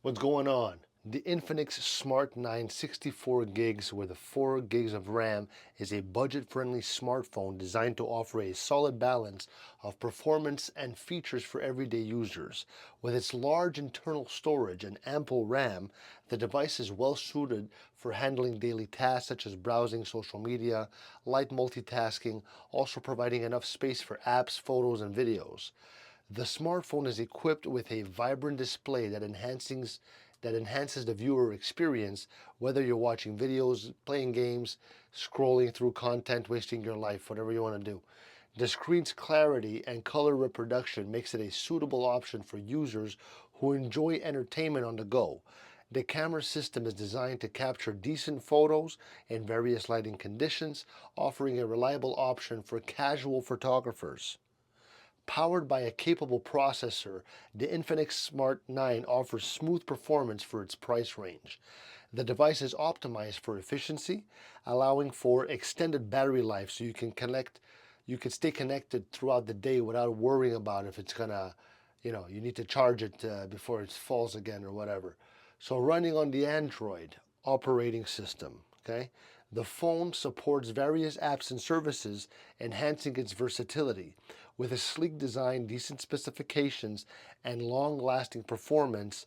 What's going on? The Infinix Smart 9 64 gigs with 4 gigs of RAM is a budget-friendly smartphone designed to offer a solid balance of performance and features for everyday users. With its large internal storage and ample RAM, the device is well suited for handling daily tasks such as browsing social media, light multitasking, also providing enough space for apps, photos, and videos. The smartphone is equipped with a vibrant display that enhances the viewer experience, whether you're watching videos, playing games, scrolling through content, wasting your life, whatever you want to do. The screen's clarity and color reproduction makes it a suitable option for users who enjoy entertainment on the go. The camera system is designed to capture decent photos in various lighting conditions, offering a reliable option for casual photographers. Powered by a capable processor, the Infinix Smart 9 offers smooth performance for its price range. The device is optimized for efficiency, allowing for extended battery life so you can stay connected throughout the day without worrying about if it's gonna, you need to charge it before it falls again or whatever. So running on the Android operating system, okay? The phone supports various apps and services, enhancing its versatility. With a sleek design, decent specifications, and long-lasting performance,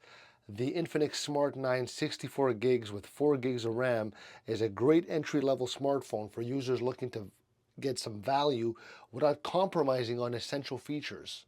the Infinix Smart 9 64 gigs with 4 gigs of RAM is a great entry-level smartphone for users looking to get some value without compromising on essential features.